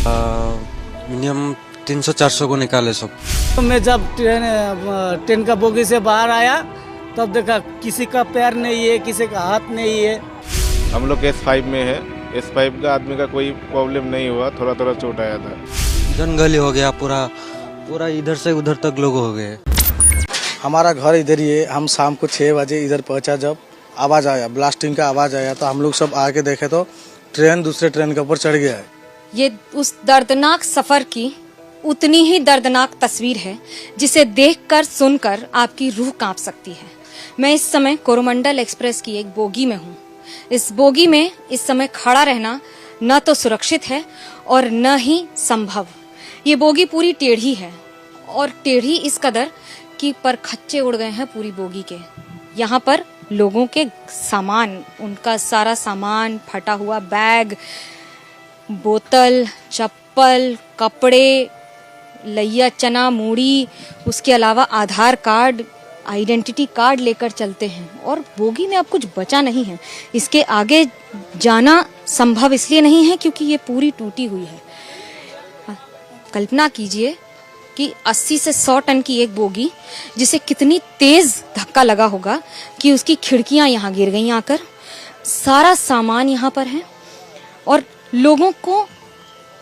Minimum 300-400 को निकाले सब। तो मैं जब ट्रेन का बोगी से बाहर आया तब देखा किसी का पैर नहीं है, किसी का हाथ नहीं है। हम लोग S5 में है। S5 का आदमी का कोई प्रॉब्लम नहीं हुआ, थोड़ा थोड़ा चोट आया था। जंगल हो गया पूरा, पूरा इधर से उधर तक लोग हो गए। हमारा घर इधर ही है। हम शाम को 6 बजे इधर पहुंचा, जब आवाज़ आया, ब्लास्टिंग का आवाज़ आया तो हम लोग सब आके देखे तो ट्रेन दूसरे ट्रेन के ऊपर चढ़ गया है। ये उस दर्दनाक सफर की उतनी ही दर्दनाक तस्वीर है जिसे देखकर सुनकर आपकी रूह कांप सकती है। मैं इस समय कोरोमंडल एक्सप्रेस की एक बोगी में हूँ। इस बोगी में इस समय खड़ा रहना न तो सुरक्षित है और न ही संभव। ये बोगी पूरी टेढ़ी है और टेढ़ी इस कदर कि परखच्चे उड़ गए हैं पूरी बोगी के। यहाँ पर लोगों के सामान, उनका सारा सामान, फटा हुआ बैग, बोतल, चप्पल, कपड़े, लैया चना, मूड़ी, उसके अलावा आधार कार्ड, आइडेंटिटी कार्ड लेकर चलते हैं और बोगी में अब कुछ बचा नहीं है। इसके आगे जाना संभव इसलिए नहीं है क्योंकि ये पूरी टूटी हुई है। कल्पना कीजिए कि 80 से 100 टन की एक बोगी जिसे कितनी तेज धक्का लगा होगा कि उसकी खिड़कियां यहाँ गिर गई आकर। सारा सामान यहाँ पर है और लोगों को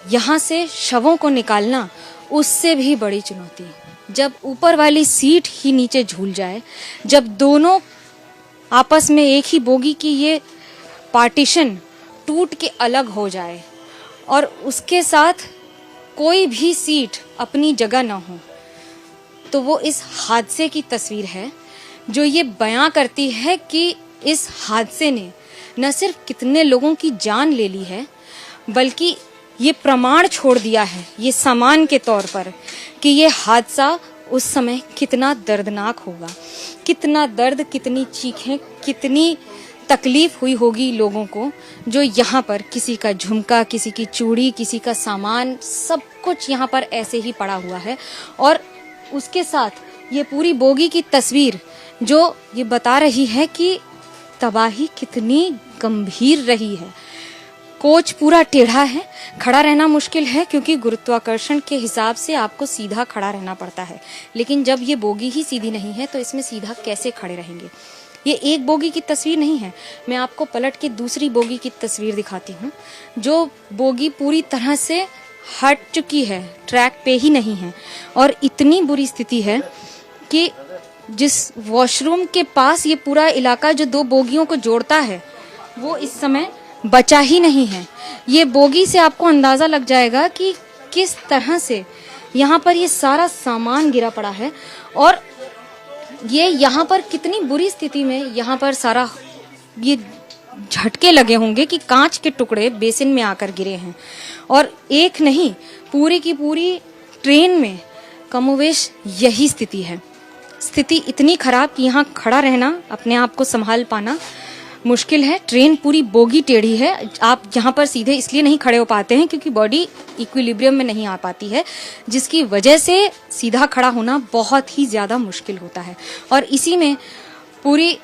यहाँ से शवों को निकालना उससे भी बड़ी चुनौती। जब ऊपर वाली सीट ही नीचे झूल जाए, जब दोनों आपस में एक ही बोगी की ये पार्टीशन टूट के अलग हो जाए और उसके साथ कोई भी सीट अपनी जगह ना हो, तो वो इस हादसे की तस्वीर है जो ये बयां करती है कि इस हादसे ने न सिर्फ कितने लोगों की जान ले ली है, बल्कि ये प्रमाण छोड़ दिया है ये सामान के तौर पर कि ये हादसा उस समय कितना दर्दनाक होगा, कितना दर्द, कितनी चीखें, कितनी तकलीफ हुई होगी लोगों को, जो यहाँ पर किसी का झुमका, किसी की चूड़ी, किसी का सामान, सब कुछ यहाँ पर ऐसे ही पड़ा हुआ है। और उसके साथ ये पूरी बोगी की तस्वीर जो ये बता रही है कि तबाही कितनी गंभीर रही है। कोच पूरा टेढ़ा है, खड़ा रहना मुश्किल है क्योंकि गुरुत्वाकर्षण के हिसाब से आपको सीधा खड़ा रहना पड़ता है। लेकिन जब ये बोगी ही सीधी नहीं है तो इसमें सीधा कैसे खड़े रहेंगे। ये एक बोगी की तस्वीर नहीं है, मैं आपको पलट के दूसरी बोगी की तस्वीर दिखाती हूँ, जो बोगी पूरी तरह से हट चुकी है, ट्रैक पे ही नहीं है। और इतनी बुरी स्थिति है कि जिस वॉशरूम के पास ये पूरा इलाका जो दो बोगियों को जोड़ता है वो इस समय बचा ही नहीं है। ये बोगी से आपको अंदाजा लग जाएगा कि किस तरह से यहाँ पर ये सारा सामान गिरा पड़ा है और ये यहाँ पर कितनी बुरी स्थिति में यहाँ पर सारा ये झटके लगे होंगे कि कांच के टुकड़े बेसिन में आकर गिरे हैं। और एक नहीं, पूरी की पूरी ट्रेन में कमोवेश यही स्थिति है। स्थिति इतनी खराब कि यहाँ खड़ा रहना, अपने आप को संभाल पाना मुश्किल है। ट्रेन पूरी बोगी टेढ़ी है, आप यहाँ पर सीधे इसलिए नहीं खड़े हो पाते हैं क्योंकि बॉडी इक्विलिब्रियम में नहीं आ पाती है, जिसकी वजह से सीधा खड़ा होना बहुत ही ज्यादा मुश्किल होता है। और इसी में पूरी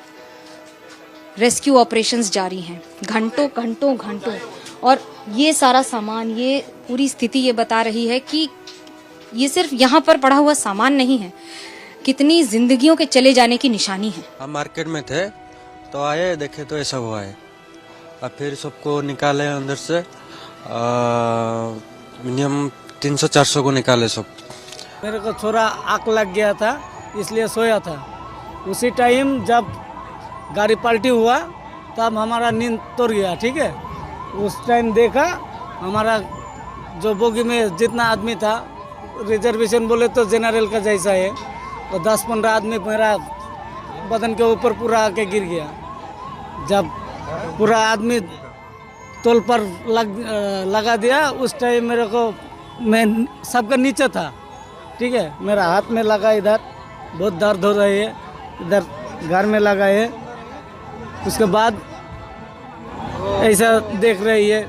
रेस्क्यू ऑपरेशंस जारी हैं, घंटों घंटों घंटों। और ये सारा सामान, ये पूरी स्थिति ये बता रही है कि ये सिर्फ यहाँ पर पड़ा हुआ सामान नहीं है, कितनी जिंदगियों के चले जाने की निशानी है। हम मार्केट में थे तो आए, देखे तो ऐसा हुआ है। अब फिर सबको निकाले अंदर से, मिनिमम 300-400 को निकाले सब। मेरे को थोड़ा आग लग गया था इसलिए सोया था। उसी टाइम जब गाड़ी पलटी हुआ तब हमारा नींद तोड़ गया, ठीक है। उस टाइम देखा हमारा जो बोगी में जितना आदमी था, रिजर्वेशन बोले तो जनरल का जैसा है, तो 10-15 आदमी मेरा बदन के ऊपर पूरा आके गिर गया। जब पूरा आदमी तोल पर लगा दिया उस टाइम मेरे को, मैं सबका नीचे था, ठीक है, मेरा हाथ में लगा, इधर बहुत दर्द हो रही है, इधर घर में लगा है। उसके बाद ऐसा देख रही है।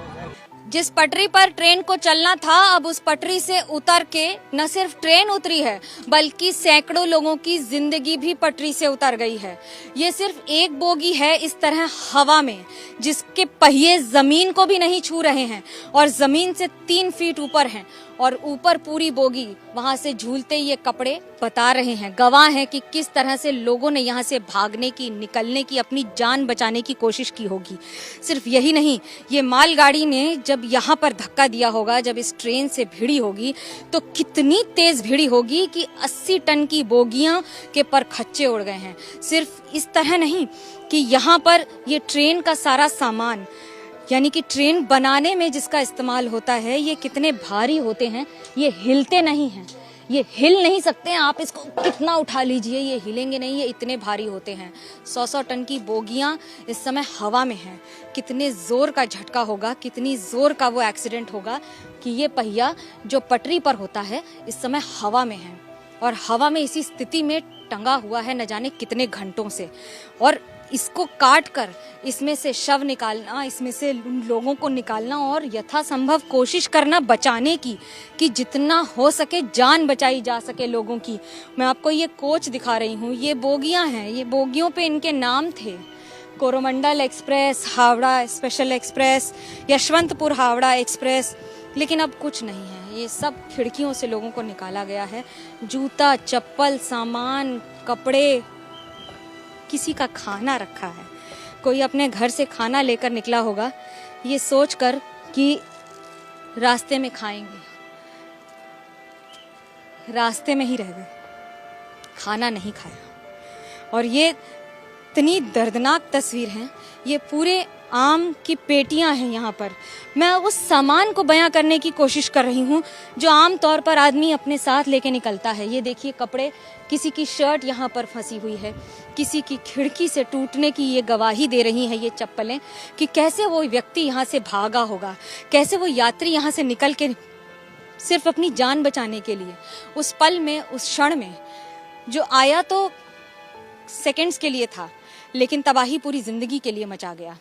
जिस पटरी पर ट्रेन को चलना था, अब उस पटरी से उतर के न सिर्फ ट्रेन उतरी है बल्कि सैकड़ों लोगों की जिंदगी भी पटरी से उतर गई है। ये सिर्फ एक बोगी है इस तरह हवा में जिसके पहिए जमीन को भी नहीं छू रहे हैं और जमीन से 3 फीट ऊपर हैं और ऊपर पूरी बोगी वहां से झूलते ये कपड़े बता रहे हैं, गवाह हैं कि किस तरह से लोगों ने यहाँ से भागने की, निकलने की, अपनी जान बचाने की कोशिश की होगी। सिर्फ यही नहीं, ये मालगाड़ी ने जब यहाँ पर धक्का दिया होगा, जब इस ट्रेन से भिड़ी होगी तो कितनी तेज भिड़ी होगी कि 80 टन की बोगियां के परखच्चे उड़ गए हैं। सिर्फ इस तरह नहीं कि यहाँ पर ये ट्रेन का सारा सामान, यानी कि ट्रेन बनाने में जिसका इस्तेमाल होता है, ये कितने भारी होते हैं, ये हिलते नहीं हैं, ये हिल नहीं सकते हैं। आप इसको कितना उठा लीजिए, ये हिलेंगे नहीं, ये इतने भारी होते हैं। 100-100 टन की बोगियां इस समय हवा में हैं। कितने जोर का झटका होगा, कितनी जोर का वो एक्सीडेंट होगा कि ये पहिया जो पटरी पर होता है इस समय हवा में है और हवा में इसी स्थिति में टंगा हुआ है न जाने कितने घंटों से। और इसको काट कर इसमें से शव निकालना, इसमें से लोगों को निकालना और यथासंभव कोशिश करना बचाने की, कि जितना हो सके जान बचाई जा सके लोगों की। मैं आपको ये कोच दिखा रही हूँ, ये बोगियां हैं, ये बोगियों पे इनके नाम थे। Coromandel express, Howrah special express, Yesvantpur Howrah express, लेकिन अब कुछ नहीं है। ये सब खिड़कियों से लोगों को निकाला गया है। जूता, चप्पल, सामान, कपड़े, किसी का खाना रखा है। कोई अपने घर से खाना लेकर निकला होगा ये सोचकर कि रास्ते में खाएंगे, रास्ते में ही रह गए, खाना नहीं खाया। और ये इतनी दर्दनाक तस्वीर है। ये पूरे आम की पेटियां हैं यहाँ पर। मैं उस सामान को बयां करने की कोशिश कर रही हूँ जो आम तौर पर आदमी अपने साथ लेके निकलता है। ये देखिए कपड़े, किसी की शर्ट यहाँ पर फंसी हुई है, किसी की खिड़की से टूटने की ये गवाही दे रही है ये चप्पलें कि कैसे वो व्यक्ति यहाँ से भागा होगा, कैसे वो यात्री यहाँ से निकल के सिर्फ अपनी जान बचाने के लिए उस पल में, उस क्षण में जो आया तो सेकंड्स के लिए था, लेकिन तबाही पूरी जिंदगी के लिए मचा गया।